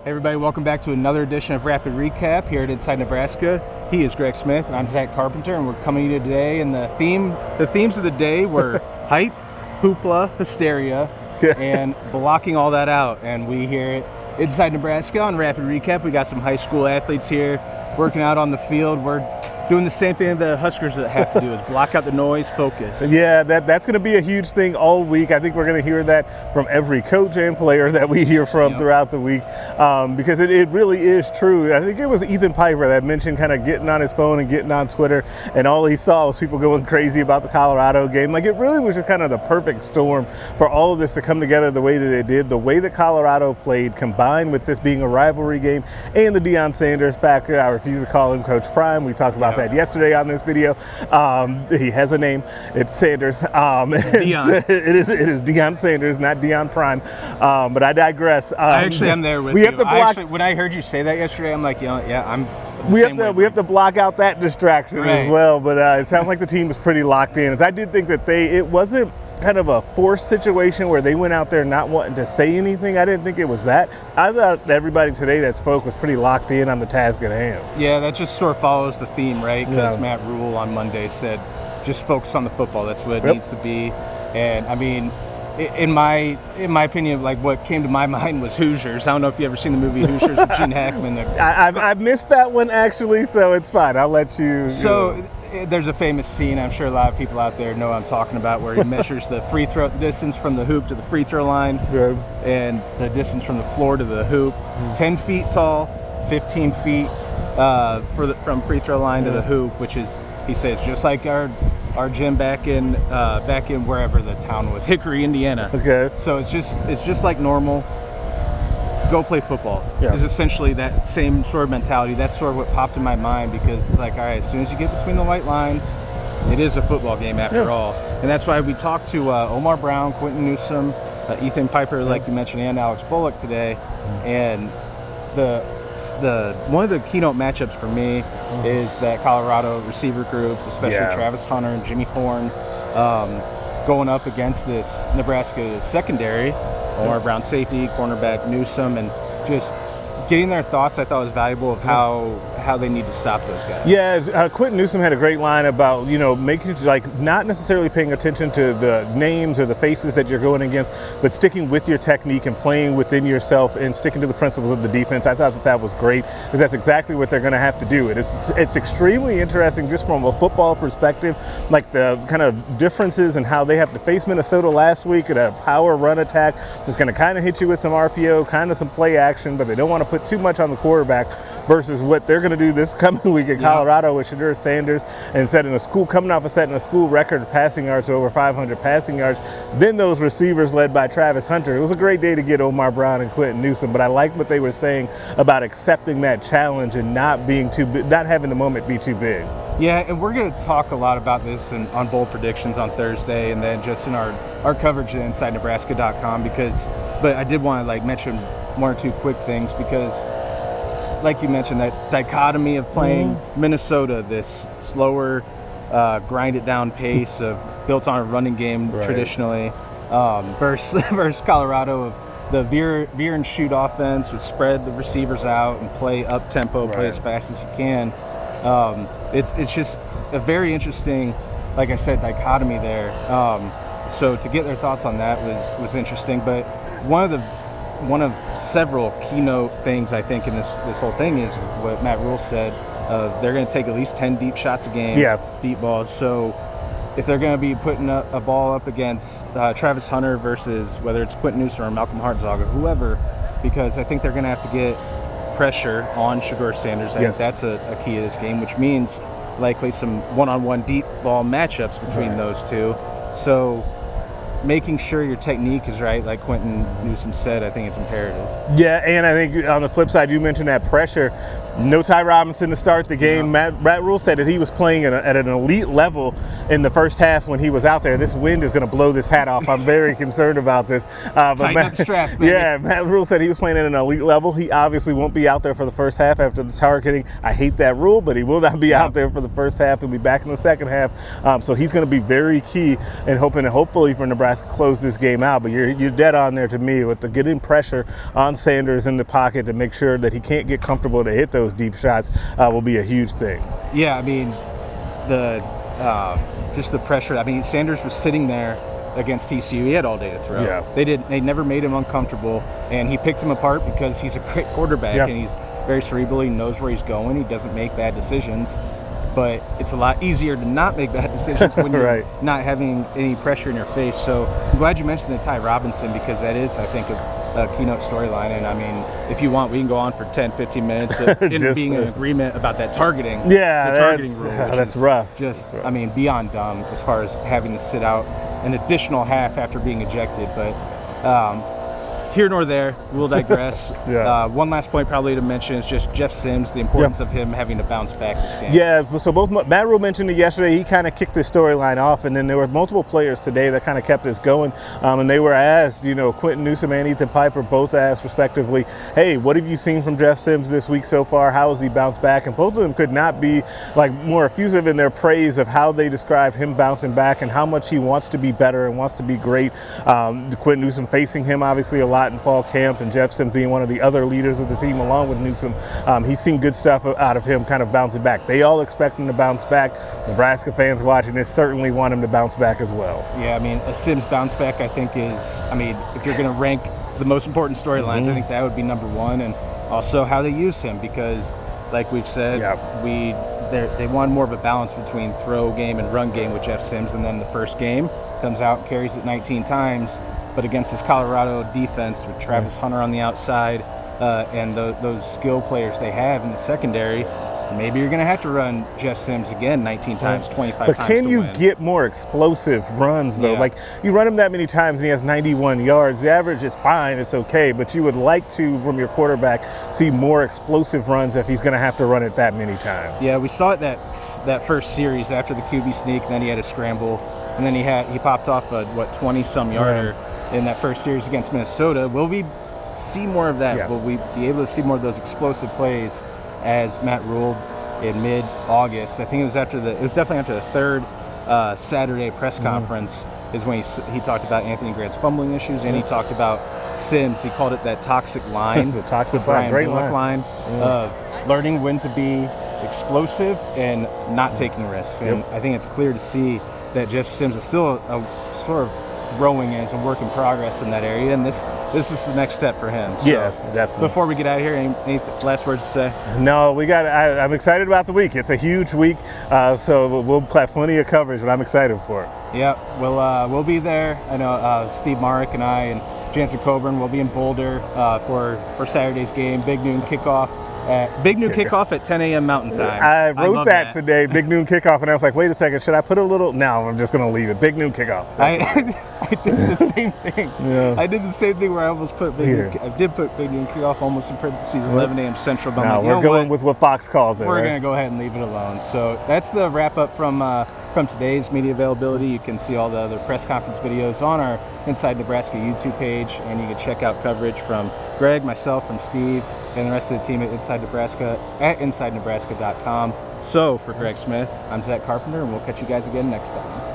Hey everybody, welcome back to another edition of Rapid Recap here at Inside Nebraska. He is Greg Smith and I'm Zack Carpenter, and we're coming to you today, and the themes of the day were hype, hoopla, hysteria, and blocking all that out. And we here at Inside Nebraska on Rapid Recap, we got some high school athletes here working out on the field. We're doing the same thing the Huskers have to do, is block out the noise, focus. Yeah, that's going to be a huge thing all week. I think we're going to hear that from every coach and player that we hear from throughout the week, because it really is true. I think it was Ethan Piper that mentioned kind of getting on his phone and getting on Twitter, and all he saw was people going crazy about the Colorado game. Like, it really was just kind of the perfect storm for all of this to come together the way that it did. The way that Colorado played, combined with this being a rivalry game, and the Deion Sanders factor. I refuse to call him Coach Prime. We talked about that yesterday on this video. He has a name. It's Sanders. It's Deion. It is Deion Sanders, not Deion Prime. But I digress. I actually am there with you. When I heard you say that yesterday, I'm like, I'm. We have to block out that distraction as well. But it sounds like the team was pretty locked in. I did think that it wasn't kind of a forced situation where they went out there not wanting to say anything. I didn't think it was that. I thought everybody today that spoke was pretty locked in on the task at hand. Yeah, that just sort of follows the theme, right? Because Matt Rule on Monday said, just focus on the football. That's what it needs to be. And I mean, in my opinion, like, what came to my mind was Hoosiers. I don't know if you ever seen the movie Hoosiers with Gene Hackman. I've missed that one actually, so it's fine. I'll let you. So there's a famous scene, I'm sure a lot of people out there know what I'm talking about, where he measures the free throw distance from the hoop to the free throw line, and the distance from the floor to the hoop. 10 feet tall, 15 feet from free throw line to the hoop, which is, he says, just like our gym back in wherever the town was, Hickory, Indiana. Okay. So it's just like normal. Go play football. Is essentially that same sort of mentality. That's sort of what popped in my mind, because it's like, all right, as soon as you get between the white lines, it is a football game after all. And that's why we talked to Omar Brown, Quentin Newsome, Ethan Piper, like you mentioned, and Alex Bullock today. And the one of the keynote matchups for me is that Colorado receiver group, especially Travis Hunter and Jimmy Horn, going up against this Nebraska secondary. Omar Brown safety, cornerback Newsome, and just getting their thoughts, I thought was valuable of how they need to stop those guys. Yeah, Quentin Newsome had a great line about, making, like, not necessarily paying attention to the names or the faces that you're going against, but sticking with your technique and playing within yourself and sticking to the principles of the defense. I thought that was great, because that's exactly what they're going to have to do. It's extremely interesting just from a football perspective, like the kind of differences in how they have to face Minnesota last week at a power run attack that's going to kind of hit you with some RPO, kind of some play action, but they don't want to put too much on the quarterback, versus what they're going to do this coming week at Colorado with Deion Sanders, and setting a school record of passing yards to over 500 passing yards. Then those receivers led by Travis Hunter. It was a great day to get Omar Brown and Quentin Newsome, but I like what they were saying about accepting that challenge and not having the moment be too big. Yeah, and we're going to talk a lot about this on bowl predictions on Thursday, and then just in our coverage at InsideNebraska.com, but I did want to mention one or two quick things, because like you mentioned, that dichotomy of playing Minnesota, this slower, grind it down pace built on a running game traditionally, versus Colorado of the veer and shoot offense with spread the receivers out and play up tempo, play as fast as you can. It's just a very interesting, like I said, dichotomy there. So to get their thoughts on that was interesting. But one of several keynote things, I think, in this whole thing is what Matt Rule said. They're going to take at least 10 deep shots a game, deep balls. So if they're going to be putting a ball up against Travis Hunter versus whether it's Quentin Newsome or Malcolm Hartzaga, whoever, because I think they're going to have to get pressure on Deion Sanders. I think that's a key to this game, which means likely some one-on-one deep ball matchups between those two. So making sure your technique is right, like Quentin Newsome said, I think it's imperative. Yeah, and I think on the flip side, you mentioned that pressure. No Ty Robinson to start the game. Matt Rule said that he was playing at an elite level in the first half when he was out there. This wind is going to blow this hat off. I'm very concerned about this. Tighten up the straps, baby. Yeah, Matt Rule said he was playing at an elite level. He obviously won't be out there for the first half after the targeting. I hate that rule, but he will not be out there for the first half. He'll be back in the second half. So he's going to be very key in hopefully for Nebraska Nebraska close this game out. But you're dead on there to me with the getting pressure on Sanders in the pocket to make sure that he can't get comfortable to hit those deep shots will be a huge thing. Yeah, I mean, just the pressure. I mean, Sanders was sitting there against TCU. He had all day to throw. Yeah. They never made him uncomfortable, and he picked him apart because he's a great quarterback, and he's very cerebral. He knows where he's going. He doesn't make bad decisions. But it's a lot easier to not make bad decisions when you're not having any pressure in your face. So I'm glad you mentioned the Ty Robinson, because that is, I think, a keynote storyline. And I mean, if you want, we can go on for 10, 15 minutes of being in agreement about that targeting. Yeah, the targeting rule. That's rough. Just, I mean, beyond dumb as far as having to sit out an additional half after being ejected. But here nor there, we'll digress. One last point probably to mention is just Jeff Sims, the importance of him having to bounce back this game. Yeah, so both Matt Rule mentioned it yesterday. He kind of kicked the storyline off, and then there were multiple players today that kind of kept this going. And they were asked, Quentin Newsome and Ethan Piper both asked respectively, hey, what have you seen from Jeff Sims this week so far? How has he bounced back? And both of them could not be more effusive in their praise of how they describe him bouncing back and how much he wants to be better and wants to be great. Quentin Newsome facing him obviously a lot in fall camp, and Jeff Sims being one of the other leaders of the team along with Newsome. He's seen good stuff out of him kind of bouncing back. They all expect him to bounce back. Nebraska fans watching this certainly want him to bounce back as well. Yeah, I mean, a Sims bounce back, I think, is, if you're going to rank the most important storylines, I think that would be number one. And also how they use him, because like we've said, they want more of a balance between throw game and run game with Jeff Sims. And then the first game comes out and carries it 19 times. But against this Colorado defense with Travis Hunter on the outside and those skill players they have in the secondary, maybe you're going to have to run Jeff Sims again 19 times, 25 times. But can you get more explosive runs, though? Like, you run him that many times and he has 91 yards. The average is fine. It's okay. But you would like to, from your quarterback, see more explosive runs if he's going to have to run it that many times. Yeah, we saw it that first series after the QB sneak, and then he had a scramble, and then he popped off a, 20-some yarder in that first series against Minnesota. Will we see more of that? Will we be able to see more of those explosive plays as Matt ruled in mid-August? I think it was definitely after the third Saturday press conference is when he talked about Anthony Grant's fumbling issues, and he talked about Sims. He called it that toxic line, the toxic Brian great Bullock line of learning when to be explosive and not taking risks. And I think it's clear to see that Jeff Sims is still a sort of growing as a work in progress in that area, and this is the next step for him. So, definitely. Before we get out of here, any last words to say? No, I'm excited about the week. It's a huge week, so we'll have plenty of coverage, but I'm excited for it. Yeah, we'll be there. I know Steve Marek and I and Jansen Coburn will be in Boulder for Saturday's game. Big noon kickoff. Kickoff at 10 a.m. Mountain Time. I wrote that today, big noon kickoff, and I was like, wait a second, should I put a little? No, I'm just going to leave it. Big noon kickoff. I did the same thing. I did the same thing where I almost put big noon kickoff almost in parentheses 11 a.m. Central. But no, we're going with what Fox calls it. We're going to go ahead and leave it alone. So that's the wrap up from today's media availability. You can see all the other press conference videos on our Inside Nebraska YouTube page, and you can check out coverage from Greg, myself, and Steve, and the rest of the team at Inside Nebraska at InsideNebraska.com. So for Greg Smith, I'm Zack Carpenter, and we'll catch you guys again next time.